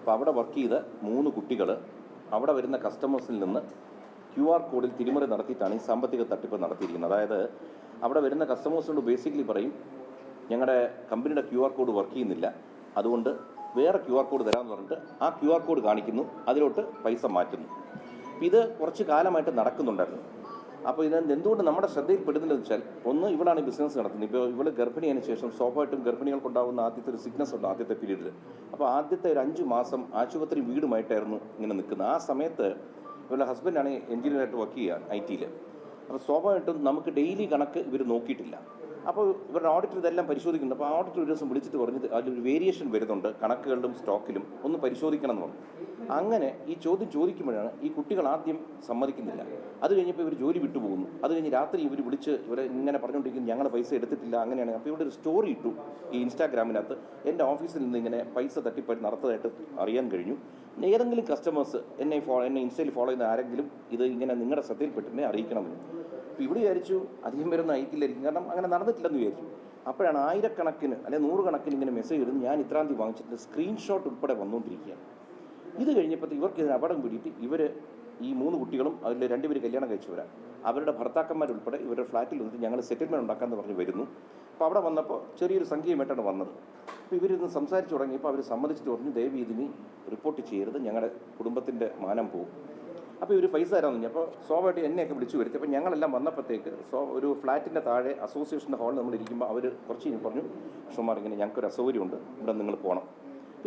അപ്പോൾ അവിടെ വർക്ക് ചെയ്ത 3 കുട്ടികൾ അവിടെ വരുന്ന കസ്റ്റമേഴ്സിൽ നിന്ന് QR കോഡിൽ തിരിമറി നടത്തിയിട്ടാണ് ഈ സാമ്പത്തിക തട്ടിപ്പ് നടത്തിയിരിക്കുന്നത്. അതായത് അവിടെ വരുന്ന കസ്റ്റമേഴ്സിനോട് ബേസിക്കലി പറയും, ഞങ്ങളുടെ കമ്പനിയുടെ QR കോഡ് വർക്ക് ചെയ്യുന്നില്ല, അതുകൊണ്ട് വേറെ QR കോഡ് തരാമെന്ന് പറഞ്ഞിട്ട് ആ QR കോഡ് കാണിക്കുന്നു, അതിലോട്ട് പൈസ മാറ്റുന്നു. ഇത് കുറച്ച് കാലമായിട്ട് നടക്കുന്നുണ്ടായിരുന്നു. അപ്പോൾ ഇതിന് എന്തുകൊണ്ട് നമ്മുടെ ശ്രദ്ധയിൽപ്പെടുന്നില്ലെന്ന് വെച്ചാൽ, ഒന്ന്, ഇവളാണ് ബിസിനസ് നടത്തുന്നത്. ഇപ്പോൾ ഇവൾ ഗർഭിണിയതിന് ശേഷം സ്വാഭാവികമായിട്ടും ഗർഭിണികൾക്കുണ്ടാകുന്ന ആദ്യത്തെ ഒരു സിക്നസ് ഉണ്ട് ആദ്യത്തെ പീരീഡിൽ. അപ്പോൾ ആദ്യത്തെ ഒരു 5 മാസം ആശുപത്രി വീടുമായിട്ടായിരുന്നു ഇങ്ങനെ നിൽക്കുന്നത്. ആ സമയത്ത് ഇവരുടെ ഹസ്ബൻഡാണ് എഞ്ചിനീയറായിട്ട് വർക്ക് ചെയ്യുക IT-ൽ. അപ്പോൾ സ്വാഭാവികമായിട്ടും നമുക്ക് ഡെയിലി കണക്ക് ഇവർ നോക്കിയിട്ടില്ല. അപ്പോൾ ഇവരുടെ ഓഡിറ്റർ ഇതെല്ലാം പരിശോധിക്കുന്നുണ്ട്. അപ്പോൾ ഓഡിറ്റർ ഒരു ദിവസം വിളിച്ചിട്ട് പറഞ്ഞത് അതിലൊരു വേരിയേഷൻ വരുന്നുണ്ട് കണക്കുകളിലും സ്റ്റോക്കിലും, ഒന്ന് പരിശോധിക്കണം എന്ന് പറഞ്ഞു. അങ്ങനെ ഈ ചോദ്യം ചോദിക്കുമ്പോഴാണ് ഈ കുട്ടികൾ ആദ്യം സമ്മതിക്കുന്നില്ല. അത് കഴിഞ്ഞപ്പോൾ ഇവർ ജോലി വിട്ടുപോകുന്നു. അത് കഴിഞ്ഞ് രാത്രി ഇവർ വിളിച്ച് ഇവരെ ഇങ്ങനെ പറഞ്ഞുകൊണ്ടിരിക്കുന്നു, ഞങ്ങൾ പൈസ എടുത്തിട്ടില്ല, അങ്ങനെയാണ്. അപ്പോൾ ഇവിടെ ഒരു സ്റ്റോറി ഇട്ടു ഈ ഇൻസ്റ്റാഗ്രാമിനകത്ത്, എൻ്റെ ഓഫീസിൽ നിന്ന് ഇങ്ങനെ പൈസ തട്ടിപ്പ് നടത്തതായിട്ട് അറിയാൻ കഴിഞ്ഞു. ഏതെങ്കിലും കസ്റ്റമേഴ്സ് എന്നെ ഇൻസ്റ്റയിൽ ഫോളോ ചെയ്യുന്ന ആരെങ്കിലും ഇത് ഇങ്ങനെ നിങ്ങളുടെ ശ്രദ്ധയിൽപ്പെട്ടിനെ അറിയിക്കണമെന്ന്. അപ്പോൾ ഇവിടെ വിചാരിച്ചു അധികം പേരൊന്നും അയക്കില്ലായിരിക്കും, കാരണം അങ്ങനെ നടന്നിട്ടില്ലെന്ന് വിചാരിച്ചു. അപ്പോഴാണ് ആയിരക്കണക്കിന് അല്ലെങ്കിൽ 100 കണക്കിന് ഇങ്ങനെ മെസ്സേജ് വരുന്നു, ഞാൻ ഇത്രാം തീയതി വാങ്ങിച്ചിട്ട് സ്ക്രീൻഷോട്ട് ഉൾപ്പെടെ വന്നുകൊണ്ടിരിക്കുകയാണ്. ഇത് കഴിഞ്ഞപ്പോൾ ഇവർക്ക് ഇതിന് അപകടം പിടിയിട്ട് ഇവർ ഈ 3 കുട്ടികളും അതിൽ 2 പേര് കല്യാണം കഴിച്ചവരാണ്. അവരുടെ ഭർത്താക്കന്മാരുൾപ്പെടെ ഇവരുടെ ഫ്ലാറ്റിൽ വന്നിട്ട് ഞങ്ങൾ സെറ്റിൽമെൻറ്റ് ഉണ്ടാക്കാമെന്ന് പറഞ്ഞ് വരുന്നു. അപ്പോൾ അവിടെ വന്നപ്പോൾ ചെറിയൊരു സംഖ്യയുമായിട്ടാണ് വന്നത്. അപ്പോൾ ഇവരിന്ന് സംസാരിച്ച് തുടങ്ങിയപ്പോൾ അവർ സമ്മതിച്ചിട്ട് പറഞ്ഞു, ദയവ് ഇതിന് റിപ്പോർട്ട് ചെയ്യരുത്, ഞങ്ങളുടെ കുടുംബത്തിൻ്റെ മാനം പോകും. അപ്പോൾ ഇവർ പൈസ തരാമെന്ന് പറഞ്ഞു. അപ്പോൾ സ്വാഭാവികമായിട്ട് എന്നെയൊക്കെ വിളിച്ചു വരുത്തി. അപ്പോൾ ഞങ്ങളെല്ലാം വന്നപ്പോഴത്തേക്ക് ഒരു ഫ്ലാറ്റിൻ്റെ താഴെ അസോസിയേഷൻ്റെ ഹാളിൽ നമ്മൾ ഇരിക്കുമ്പോൾ അവർ കുറച്ച് കഴിഞ്ഞ് പറഞ്ഞു, ഷുമാർ ഇങ്ങനെ ഞങ്ങൾക്കൊരു അസൗകര്യമുണ്ട്, ഇവിടെ നിങ്ങൾ പോകണം.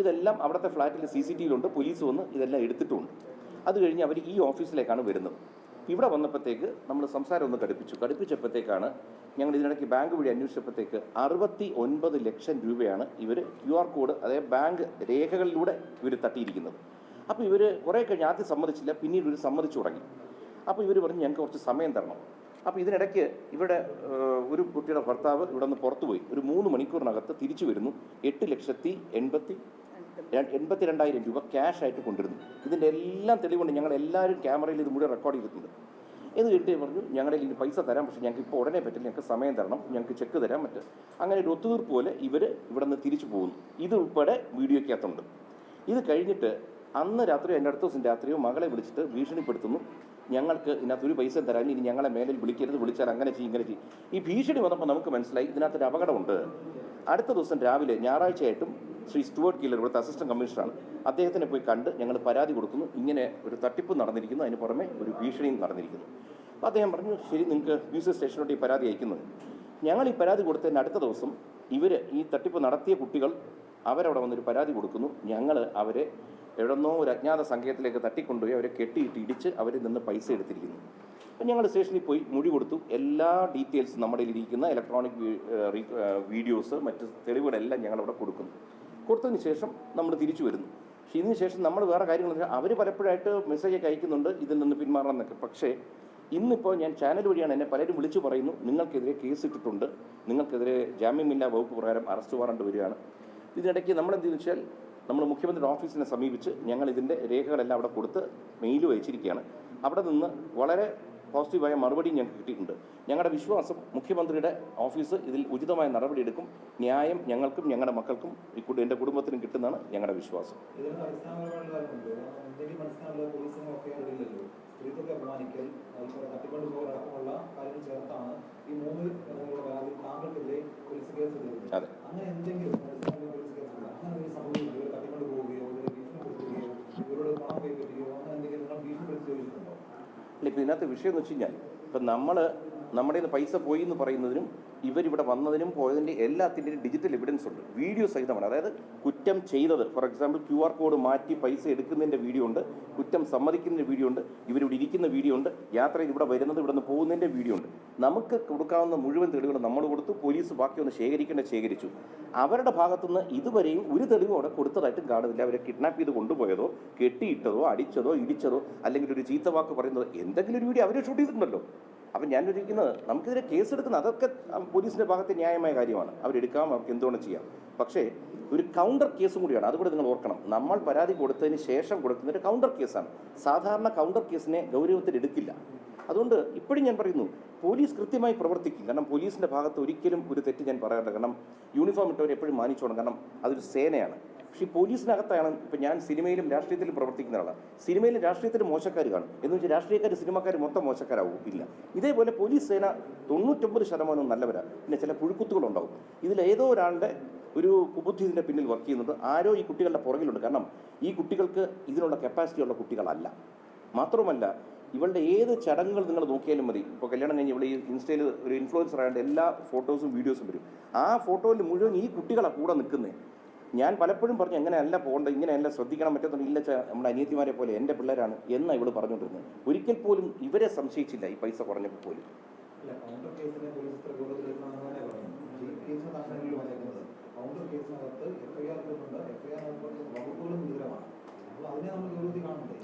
ഇതെല്ലാം അവിടുത്തെ ഫ്ലാറ്റിൽ CCTV-യിലുണ്ട്, പോലീസ് വന്ന് ഇതെല്ലാം എടുത്തിട്ടുമുണ്ട്. അത് കഴിഞ്ഞ് അവർ ഈ ഓഫീസിലേക്കാണ് വരുന്നത്. ഇവിടെ വന്നപ്പോഴത്തേക്ക് നമ്മൾ സംസാരം ഒന്ന് കടുപ്പിച്ചപ്പോഴത്തേക്കാണ് ഞങ്ങൾ ഇതിനിടയ്ക്ക് ബാങ്ക് വഴി അന്വേഷിച്ചപ്പോഴത്തേക്ക് 69 ലക്ഷം രൂപയാണ് ഇവർ QR കോഡ്, അതായത് ബാങ്ക് രേഖകളിലൂടെ ഇവർ തട്ടിയിരിക്കുന്നത്. അപ്പോൾ ഇവർ കുറേ കഴിഞ്ഞ് ആദ്യം സമ്മതിച്ചില്ല, പിന്നീട് ഇവർ സമ്മതിച്ചു തുടങ്ങി. അപ്പോൾ ഇവർ പറഞ്ഞു ഞങ്ങൾക്ക് കുറച്ച് സമയം തരണം. അപ്പോൾ ഇതിനിടയ്ക്ക് ഇവിടെ ഒരു കുട്ടിയുടെ ഭർത്താവ് ഇവിടെ നിന്ന് പുറത്തുപോയി ഒരു 3 മണിക്കൂറിനകത്ത് തിരിച്ചു വരുന്നു. 8,82,000 രൂപ ക്യാഷ് ആയിട്ട് കൊണ്ടിരുന്നു. ഇതിൻ്റെ എല്ലാം തെളിവുണ്ട്. ഞങ്ങൾ എല്ലാവരും ക്യാമറയിൽ ഇത് മുഴുവൻ റെക്കോർഡ് ചെയ്തിട്ടുണ്ട്. എന്ന് കിട്ടി പറഞ്ഞു, ഞങ്ങളുടെ ഇതിന് പൈസ തരാം, പക്ഷേ ഞങ്ങൾക്ക് ഇപ്പോൾ ഉടനെ പറ്റില്ല, ഞങ്ങൾക്ക് സമയം തരണം, ഞങ്ങൾക്ക് ചെക്ക് തരാൻ പറ്റും. അങ്ങനെ ഒരു ഒത്തുതീർപ്പ് പോലെ ഇവർ ഇവിടെ നിന്ന് തിരിച്ചു പോകുന്നു. ഇതുൾപ്പെടെ വീഡിയോയ്ക്കകത്തുണ്ട്. ഇത് കഴിഞ്ഞിട്ട് അന്ന് രാത്രി, എൻ്റെ അടുത്ത ദിവസം രാത്രിയോ മകളെ വിളിച്ചിട്ട് ഭീഷണിപ്പെടുത്തുന്നു, ഞങ്ങൾക്ക് ഇതിനകത്തൊരു പൈസ തരാൻ, ഇനി ഞങ്ങളെ മേലിൽ വിളിക്കരുത്, വിളിച്ചാൽ അങ്ങനെ ചെയ്യും ഇങ്ങനെ ചെയ്യും. ഈ ഭീഷണി വന്നപ്പോൾ നമുക്ക് മനസ്സിലായി ഇതിനകത്തൊരു അപകടമുണ്ട്. അടുത്ത ദിവസം രാവിലെ ഞായറാഴ്ചയായിട്ടും ശ്രീ സ്റ്റുവർട്ട് കില്ലർ, ഇവിടുത്തെ അസിസ്റ്റന്റ് കമ്മീഷണറാണ്, അദ്ദേഹത്തിനെ പോയി കണ്ട് ഞങ്ങൾ പരാതി കൊടുക്കുന്നു, ഇങ്ങനെ ഒരു തട്ടിപ്പ് നടന്നിരിക്കുന്നു, അതിന് പുറമെ ഒരു ഭീഷണിയും നടന്നിരിക്കുന്നു. അപ്പോൾ അദ്ദേഹം പറഞ്ഞു, ശരി, നിങ്ങൾക്ക് മ്യൂസിയം സ്റ്റേഷനോട്ട് ഈ പരാതി അയക്കുന്നത്. ഞങ്ങൾ ഈ പരാതി കൊടുത്തതിന് അടുത്ത ദിവസം ഇവർ ഈ തട്ടിപ്പ് നടത്തിയ കുട്ടികൾ അവരവിടെ വന്നൊരു പരാതി കൊടുക്കുന്നു. ഞങ്ങൾ അവരെ എവിടെന്നോ ഒരു അജ്ഞാത സംഘത്തിലേക്ക് തട്ടിക്കൊണ്ടുപോയി അവരെ കെട്ടിയിട്ട് ഇടിച്ച് അവരിൽ നിന്ന് പൈസ എടുത്തിരിക്കുന്നു. അപ്പം ഞങ്ങൾ സ്റ്റേഷനിൽ പോയി മൊഴി കൊടുത്തു. എല്ലാ ഡീറ്റെയിൽസും നമ്മുടെ ഇരിക്കുന്ന ഇലക്ട്രോണിക് വീഡിയോസ്, മറ്റ് തെളിവുകളെല്ലാം ഞങ്ങളവിടെ കൊടുത്തതിന് ശേഷം നമ്മൾ തിരിച്ചു വരുന്നു. പക്ഷേ ഇതിന് ശേഷം നമ്മൾ വേറെ കാര്യങ്ങൾ അവർ പലപ്പോഴായിട്ട് മെസ്സേജൊക്കെ അയക്കുന്നുണ്ട് ഇതിൽ നിന്ന് പിന്മാറണം എന്നൊക്കെ. പക്ഷേ ഇന്നിപ്പോൾ ഞാൻ ചാനൽ വഴിയാണ് എന്നെ പലരും വിളിച്ചു പറയുന്നു, നിങ്ങൾക്കെതിരെ കേസ് ഇട്ടിട്ടുണ്ട്, നിങ്ങൾക്കെതിരെ ജാമ്യമില്ലാ വകുപ്പ് പ്രകാരം അറസ്റ്റ് വാറണ്ട് വരികയാണ്. ഇതിനിടയ്ക്ക് നമ്മളെന്തെന്ന് വെച്ചാൽ നമ്മൾ മുഖ്യമന്ത്രിയുടെ ഓഫീസിനെ സമീപിച്ച് ഞങ്ങൾ ഇതിൻ്റെ രേഖകളെല്ലാം അവിടെ കൊടുത്ത് മെയിലും അയച്ചിരിക്കുകയാണ്. അവിടെ നിന്ന് വളരെ പോസിറ്റീവായ മറുപടിയും ഞങ്ങൾക്ക് കിട്ടിയിട്ടുണ്ട്. ഞങ്ങളുടെ വിശ്വാസം മുഖ്യമന്ത്രിയുടെ ഓഫീസ് ഇതിൽ ഉചിതമായ നടപടിയെടുക്കും. ന്യായം ഞങ്ങൾക്കും ഞങ്ങളുടെ മക്കൾക്കും എൻ്റെ കുടുംബത്തിനും കിട്ടുന്നതാണ് ഞങ്ങളുടെ വിശ്വാസം. അതെ, ഇപ്പം ഇതിനകത്ത് വിഷയം എന്ന് വെച്ച് കഴിഞ്ഞാൽ, ഇപ്പം നമ്മുടെ പൈസ പോയി എന്ന് പറയുന്നതിനും ഇവരിവിടെ വന്നതിനും പോയതിൻ്റെ എല്ലാത്തിൻ്റെയും ഡിജിറ്റൽ എവിഡൻസ് ഉണ്ട്, വീഡിയോ സഹിതമാണ്. അതായത് കുറ്റം ചെയ്തത്, ഫോർ എക്സാമ്പിൾ QR കോഡ് മാറ്റി പൈസ എടുക്കുന്നതിൻ്റെ വീഡിയോ ഉണ്ട്, കുറ്റം സമ്മതിക്കുന്നതിൻ്റെ വീഡിയോ ഉണ്ട്, ഇവരിവിടെ ഇരിക്കുന്ന വീഡിയോ ഉണ്ട്, യാത്രയിൽ ഇവിടെ വരുന്നത്, ഇവിടെ നിന്ന് പോകുന്നതിൻ്റെ വീഡിയോ ഉണ്ട്. നമുക്ക് കൊടുക്കാവുന്ന മുഴുവൻ തെളിവുകൾ നമ്മൾ കൊടുത്തു. പോലീസ് ബാക്കിയൊന്ന് ശേഖരിച്ചു. അവരുടെ ഭാഗത്തുനിന്ന് ഇതുവരെയും ഒരു തെളിവും അവിടെ കൊടുത്തതായിട്ടും കാണുന്നില്ല. അവരെ കിഡ്നാപ്പ് ചെയ്ത് കൊണ്ടുപോയതോ കെട്ടിയിട്ടതോ അടിച്ചതോ ഇടിച്ചതോ അല്ലെങ്കിൽ ഒരു ചീത്ത വാക്ക് പറയുന്നതോ എന്തെങ്കിലും ഒരു വീഡിയോ അവരെ ഷൂട്ട് ചെയ്തിട്ടുണ്ടല്ലോ. അപ്പം ഞാൻ ചോദിക്കുന്നത്, നമുക്കിതിരെ കേസെടുക്കുന്നത് അതൊക്കെ പോലീസിൻ്റെ ഭാഗത്തെ ന്യായമായ കാര്യമാണ്, അവരെടുക്കാം, അവർക്ക് എന്തുകൊണ്ട് ചെയ്യാം. പക്ഷേ ഒരു കൗണ്ടർ കേസും കൂടിയാണ്, അതുകൂടെ നിങ്ങൾ ഓർക്കണം. നമ്മൾ പരാതി കൊടുത്തതിന് ശേഷം കൊടുക്കുന്ന ഒരു കൗണ്ടർ കേസാണ്. സാധാരണ കൗണ്ടർ കേസിനെ ഗൗരവത്തിൽ എടുക്കില്ല. അതുകൊണ്ട് ഇപ്പോഴും ഞാൻ പറയുന്നു, പോലീസ് കൃത്യമായി പ്രവർത്തിക്കും. കാരണം പോലീസിൻ്റെ ഭാഗത്ത് ഒരിക്കലും ഒരു തെറ്റ് ഞാൻ പറയാറില്ല. കാരണം യൂണിഫോം ഇട്ടവർ എപ്പോഴും മാനിച്ചോണം, കാരണം അതൊരു സേനയാണ്. പക്ഷേ ഈ പോലീസിനകത്താണ് ഇപ്പം ഞാൻ സിനിമയിലും രാഷ്ട്രീയത്തിലും പ്രവർത്തിക്കുന്ന ആളാണ്. സിനിമയിലും രാഷ്ട്രീയത്തിലും മോശക്കാർ കാണും എന്ന് വെച്ചാൽ രാഷ്ട്രീയക്കാർ സിനിമക്കാർ മൊത്തം മോശക്കാരാവും ഇല്ല. ഇതേപോലെ പോലീസ് സേന 99% നല്ലവരാണ്. പിന്നെ ചില പുഴുക്കുത്തുകളുണ്ടാവും. ഇതിലേതോ ഒരാളുടെ ഒരു കുബുദ്ധി ഇതിൻ്റെ പിന്നിൽ വർക്ക് ചെയ്യുന്നുണ്ട്. ആരോ ഈ കുട്ടികളുടെ പുറകിലുണ്ട്. കാരണം ഈ കുട്ടികൾക്ക് ഇതിനുള്ള കപ്പാസിറ്റി ഉള്ള കുട്ടികളല്ല. മാത്രവുമല്ല ഇവളുടെ ഏത് ചടങ്ങുകൾ നിങ്ങൾ നോക്കിയാലും മതി. ഇപ്പോൾ കല്യാണം കഴിഞ്ഞ് ഇവിടെ ഈ ഇൻസ്റ്റയിൽ ഒരു ഇൻഫ്ലുവൻസർ ആയതുകൊണ്ട് എല്ലാ ഫോട്ടോസും വീഡിയോസും വരും. ആ ഫോട്ടോയിൽ മുഴുവൻ ഈ കുട്ടികളാണ് കൂടെ നിൽക്കുന്നത്. ഞാൻ പലപ്പോഴും പറഞ്ഞു എങ്ങനെയല്ല പോകേണ്ടത്, ഇങ്ങനെയല്ല ശ്രദ്ധിക്കണം, മറ്റൊന്നും ഇല്ല, നമ്മുടെ അനിയത്തിമാരെ പോലെ എൻ്റെ പിള്ളേരാണ് എന്നാണ് ഇവൾ പറഞ്ഞുകൊണ്ടിരുന്നത്. ഒരിക്കൽ പോലും ഇവരെ സംശയിച്ചില്ല ഈ പൈസ കുറഞ്ഞപ്പോൾ പോലും.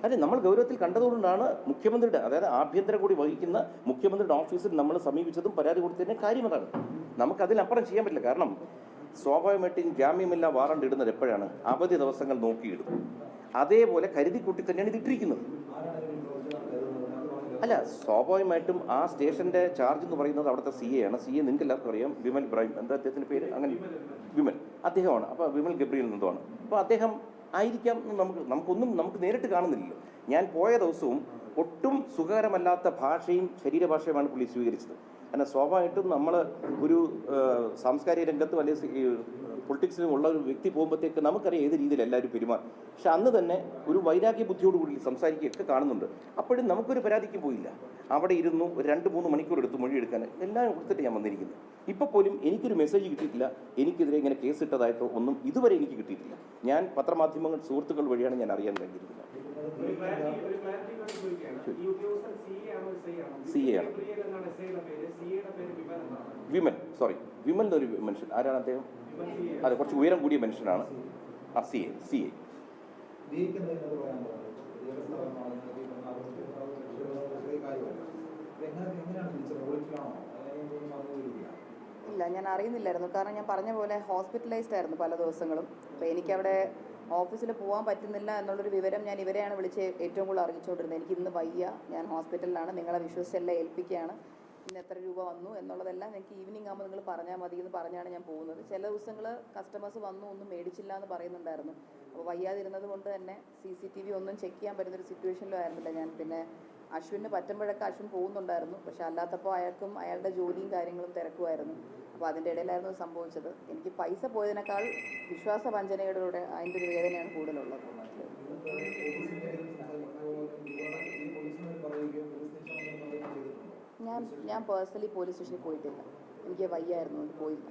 അതെ, നമ്മൾ ഗൗരവത്തിൽ കണ്ടതുകൊണ്ടാണ് മുഖ്യമന്ത്രിയുടെ, അതായത് ആഭ്യന്തര കൂടി വഹിക്കുന്ന മുഖ്യമന്ത്രിയുടെ ഓഫീസിൽ നമ്മൾ സമീപിച്ചതും പരാതി കൊടുത്തതിൻ്റെ കാര്യം അതാണ്. നമുക്കതിലപ്പുറം ചെയ്യാൻ പറ്റില്ല. കാരണം സ്വാഭാവികമായിട്ടും ജാമ്യമില്ല വാറണ്ട് ഇടുന്നത് എപ്പോഴാണ്? അവധി ദിവസങ്ങൾ നോക്കിയിടും. അതേപോലെ കരുതിക്കൂട്ടി തന്നെയാണ് ഇതിട്ടിരിക്കുന്നത്. അല്ല, സ്വാഭാവികമായിട്ടും ആ സ്റ്റേഷൻ്റെ ചാർജ് എന്ന് പറയുന്നത് അവിടുത്തെ CA ആണ്. CA നിങ്ങൾക്ക് എല്ലാവർക്കും അറിയാം, വിമൽ ഇബ്രാഹിം, എന്താ അദ്ദേഹത്തിൻ്റെ പേര്, അങ്ങനെ വിമൽ, അദ്ദേഹമാണ്. അപ്പോൾ വിമൽ ഗബ്രിയിൽ നിന്നുമാണ്. അപ്പോൾ അദ്ദേഹം ആയിരിക്കാം. നമുക്ക് നേരിട്ട് കാണുന്നില്ലല്ലോ. ഞാൻ പോയ ദിവസവും ഒട്ടും സുഖകരമല്ലാത്ത ഭാഷയും ശരീരഭാഷയുമാണ് പുള്ളി സ്വീകരിച്ചത്. കാരണം സ്വാഭാവികമായിട്ടും നമ്മൾ ഒരു സാംസ്കാരിക രംഗത്തും അല്ലെങ്കിൽ പൊളിറ്റിക്സിലും ഉള്ള ഒരു വ്യക്തി പോകുമ്പോഴത്തേക്ക് നമുക്കറിയാം ഏത് രീതിയിൽ എല്ലാവരും പെരുമാറും. പക്ഷെ അന്ന് തന്നെ ഒരു വൈരാഗ്യ ബുദ്ധിയോടുകൂടി സംസാരിക്കുകയൊക്കെ കാണുന്നുണ്ട്. അപ്പോഴും നമുക്കൊരു പരാതിക്ക് പോയില്ല. അവിടെ ഇരുന്നു ഒരു 2-3 മണിക്കൂർ എടുത്ത് മൊഴിയെടുക്കാൻ എല്ലാം കൊടുത്തിട്ട് ഞാൻ വന്നിരിക്കുന്നത്. ഇപ്പോൾ പോലും എനിക്കൊരു മെസ്സേജ് കിട്ടിയിട്ടില്ല, എനിക്കെതിരെ ഇങ്ങനെ കേസ് ഇട്ടതായിട്ടോ ഒന്നും ഇതുവരെ എനിക്ക് കിട്ടിയിട്ടില്ല. ഞാൻ പത്രമാധ്യമങ്ങൾ സുഹൃത്തുക്കൾ വഴിയാണ് ഞാൻ അറിയാൻ കഴിഞ്ഞിരിക്കുന്നത്. CA ആണ്. വിമൽ, സോറി, വിമൽ എന്നൊരു മനുഷ്യൻ. ആരാണ് അദ്ദേഹം? അതെ, കുറച്ച് ഉയരം കൂടിയ മനുഷ്യനാണ്. CA. ഇല്ല, ഞാൻ അറിയുന്നില്ലായിരുന്നു. കാരണം ഞാൻ പറഞ്ഞ പോലെ ഹോസ്പിറ്റലൈസ്ഡ് ആയിരുന്നു പല ദിവസങ്ങളും. അപ്പോൾ എനിക്കവിടെ ഓഫീസിൽ പോകാൻ പറ്റുന്നില്ല എന്നുള്ളൊരു വിവരം ഞാൻ ഇവരെയാണ് വിളിച്ച് ഏറ്റവും കൂടുതൽ അറിയിച്ചുകൊണ്ടിരുന്നത്. എനിക്ക് ഇന്ന് വയ്യ, ഞാൻ ഹോസ്പിറ്റലിലാണ്, നിങ്ങളെ വിശ്വസിച്ചെല്ലാം ഏൽപ്പിക്കുകയാണ്, ഇന്ന് എത്ര രൂപ വന്നു എന്നുള്ളതെല്ലാം എനിക്ക് ഈവനിങ് ആകുമ്പോൾ നിങ്ങൾ പറഞ്ഞാൽ മതി എന്ന് പറഞ്ഞാണ് ഞാൻ പോകുന്നത്. ചില ദിവസങ്ങൾ കസ്റ്റമേഴ്സ് വന്നു ഒന്നും മേടിച്ചില്ല എന്ന് പറയുന്നുണ്ടായിരുന്നു. അപ്പോൾ വയ്യാതിരുന്നത് കൊണ്ട് തന്നെ CCTV ഒന്നും ചെക്ക് ചെയ്യാൻ പറ്റുന്നൊരു സിറ്റുവേഷനിലും ആയിരുന്നില്ല ഞാൻ. പിന്നെ അശ്വിന് പറ്റുമ്പോഴൊക്കെ അശ്വിൻ പോകുന്നുണ്ടായിരുന്നു. പക്ഷെ അല്ലാത്തപ്പോൾ അയാൾക്കും അയാളുടെ ജോലിയും കാര്യങ്ങളും തിരക്കുമായിരുന്നു. അപ്പോൾ അതിൻ്റെ ഇടയിലായിരുന്നു സംഭവിച്ചത്. എനിക്ക് പൈസ പോയതിനേക്കാൾ വിശ്വാസവഞ്ചനയുടെ അതിൻ്റെ ഒരു വേദനയാണ് കൂടുതലുള്ളത്. ഞാൻ പേഴ്സണലി പോലീസ് സ്റ്റേഷനിൽ പോയിട്ടില്ല. എനിക്ക് വയ്യായിരുന്നു, പോയില്ല.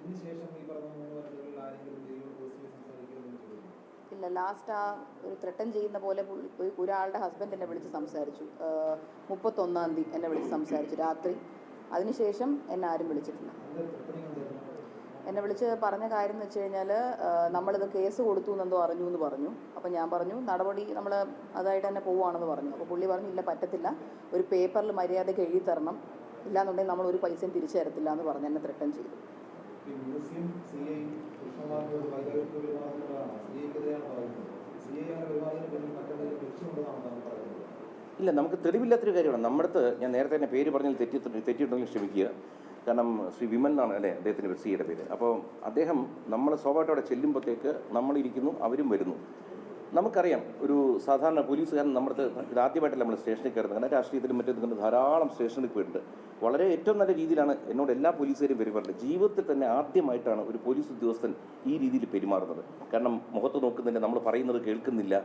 ഇല്ല, ലാസ്റ്റ് ആ ഒരു ത്രട്ടൻ ചെയ്യുന്ന പോലെ ഒരാളുടെ ഹസ്ബൻഡ് എന്നെ വിളിച്ച് സംസാരിച്ചു. 31-ാം തീയതി എന്നെ വിളിച്ച് സംസാരിച്ചു രാത്രി. അതിനുശേഷം എന്നെ ആരും വിളിച്ചിട്ടില്ല. എന്നെ വിളിച്ച് പറഞ്ഞ കാര്യം എന്ന് വെച്ച് കഴിഞ്ഞാൽ, നമ്മളിത് കേസ് കൊടുത്തു എന്നെന്തോ അറിഞ്ഞു എന്ന് പറഞ്ഞു. അപ്പോൾ ഞാൻ പറഞ്ഞു നടപടി നമ്മൾ അതായിട്ട് തന്നെ പോവുകയാണെന്ന് പറഞ്ഞു. അപ്പോൾ പുള്ളി പറഞ്ഞു ഇല്ല, പറ്റത്തില്ല, ഒരു പേപ്പറിൽ മര്യാദയ്ക്ക് എഴുതി തരണം, ഇല്ലാന്നുണ്ടെങ്കിൽ നമ്മൾ ഒരു പൈസയും തിരിച്ചു തരത്തില്ല എന്ന് പറഞ്ഞ് എന്നെ ത്രട്ടൻ ചെയ്തു. ഇല്ല, നമുക്ക് തെളിവില്ലാത്തൊരു കാര്യമാണ്. നമ്മുടെ അടുത്ത് ഞാൻ നേരത്തെ തന്നെ പേര് പറഞ്ഞാൽ തെറ്റിയിട്ടുണ്ടെങ്കിൽ ക്ഷമിക്കുക. കാരണം ശ്രീ വിമൽ എന്നാണ് അല്ലേ അദ്ദേഹത്തിൻ്റെ CAയുടെ പേര്. അപ്പോൾ അദ്ദേഹം നമ്മൾ സ്വാഭാവികമായിട്ട് അവിടെ ചെല്ലുമ്പോഴത്തേക്ക് നമ്മളിരിക്കുന്നു, അവരും വരുന്നു. നമുക്കറിയാം ഒരു സാധാരണ പോലീസുകാരൻ നമ്മുടെ ഇതാദ്യമായിട്ടല്ല നമ്മൾ സ്റ്റേഷനിൽ കയറുന്നത്. കാരണം രാഷ്ട്രീയത്തിലും മറ്റേതുകൊണ്ട് ധാരാളം സ്റ്റേഷനിൽ പോയിട്ടുണ്ട്. വളരെ ഏറ്റവും നല്ല രീതിയിലാണ് എന്നോട് എല്ലാ പോലീസുകാരും പെരുമാറുന്നത്. ജീവിതത്തിൽ തന്നെ ആദ്യമായിട്ടാണ് ഒരു പോലീസ് ഉദ്യോഗസ്ഥൻ ഈ രീതിയിൽ പെരുമാറുന്നത്. കാരണം മുഖത്ത് നോക്കുന്നില്ല, നമ്മൾ പറയുന്നത് കേൾക്കുന്നില്ല,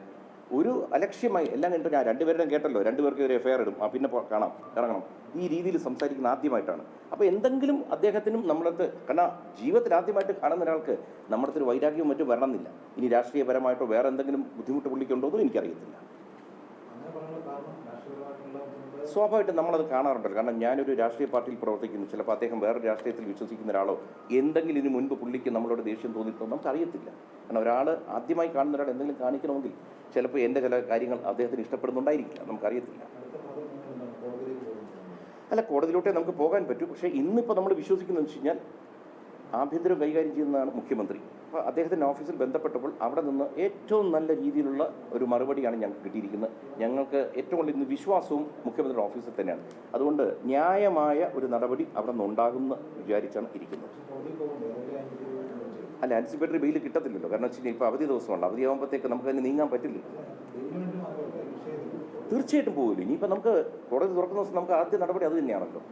ഒരു അലക്ഷ്യമായി എല്ലാം കണ്ടിട്ട് ഞാൻ 2 പേരുടെയും കേട്ടല്ലോ, 2 പേർക്ക് ഒരു FIR ഇടും, പിന്നെ കാണാം, ഇറങ്ങണം, ഈ രീതിയിൽ സംസാരിക്കുന്ന ആദ്യമായിട്ടാണ്. അപ്പോൾ എന്തെങ്കിലും അദ്ദേഹത്തിനും നമ്മളടുത്ത്, കാരണം ജീവിതത്തിൽ ആദ്യമായിട്ട് കാണുന്ന ഒരാൾക്ക് നമ്മുടെ അടുത്തൊരു വൈരാഗ്യവും മറ്റും വരണമെന്നില്ല. ഇനി രാഷ്ട്രീയപരമായിട്ടോ വേറെ എന്തെങ്കിലും ബുദ്ധിമുട്ട് പുള്ളിക്കുണ്ടോ എന്നും എനിക്കറിയത്തില്ല. സ്വാഭാവികമായിട്ടും നമ്മളത് കാണാറുണ്ടല്ലോ. കാരണം ഞാനൊരു രാഷ്ട്രീയ പാർട്ടിയിൽ പ്രവർത്തിക്കുന്നു, ചിലപ്പോൾ അദ്ദേഹം വേറെ രാഷ്ട്രീയത്തിൽ വിശ്വസിക്കുന്ന ഒരാളോ എന്തെങ്കിലും ഇതിന് മുൻപ് പുള്ളിക്ക് നമ്മളോട് ദേഷ്യം തോന്നിയിട്ടുണ്ടോ നമുക്കറിയത്തില്ല. കാരണം ഒരാൾ ആദ്യമായി കാണുന്ന ഒരാൾ എന്തെങ്കിലും കാണിക്കണമെങ്കിൽ ചിലപ്പോൾ എൻ്റെ ചില കാര്യങ്ങൾ അദ്ദേഹത്തിന് ഇഷ്ടപ്പെടുന്നുണ്ടായിരിക്കില്ല, നമുക്കറിയത്തില്ല. അല്ല, കോടതിയിലോട്ടേ നമുക്ക് പോകാൻ പറ്റൂ. പക്ഷേ ഇന്നിപ്പോൾ നമ്മൾ വിശ്വസിക്കുന്നതെന്ന് വെച്ച് കഴിഞ്ഞാൽ ആഭ്യന്തരം കൈകാര്യം ചെയ്യുന്നതാണ് മുഖ്യമന്ത്രി. അപ്പോൾ അദ്ദേഹത്തിൻ്റെ ഓഫീസിൽ ബന്ധപ്പെട്ടപ്പോൾ അവിടെ നിന്ന് ഏറ്റവും നല്ല രീതിയിലുള്ള ഒരു മറുപടിയാണ് ഞങ്ങൾക്ക് കിട്ടിയിരിക്കുന്നത്. ഞങ്ങൾക്ക് ഏറ്റവും കൂടുതൽ ഇന്ന് വിശ്വാസവും മുഖ്യമന്ത്രിയുടെ ഓഫീസിൽ തന്നെയാണ്. അതുകൊണ്ട് ന്യായമായ ഒരു നടപടി അവിടെ നിന്ന് ഉണ്ടാകുമെന്ന് വിചാരിച്ചാണ് ഇരിക്കുന്നത്. അല്ല, ആൻറ്റിസിപ്പേറ്ററി ബെയിൽ കിട്ടത്തില്ലല്ലോ. കാരണം വെച്ച് കഴിഞ്ഞാൽ ഇപ്പോൾ അവധി ദിവസമുണ്ട്. അവധിയാകുമ്പോഴത്തേക്ക് നമുക്ക് അതിന് നീങ്ങാൻ പറ്റില്ല. തീർച്ചയായിട്ടും പോകില്ല. ഇനിയിപ്പോൾ നമുക്ക് കോടതി തുറക്കുന്ന ദിവസം നമുക്ക് ആദ്യ നടപടി അത് തന്നെയാണല്ലോ.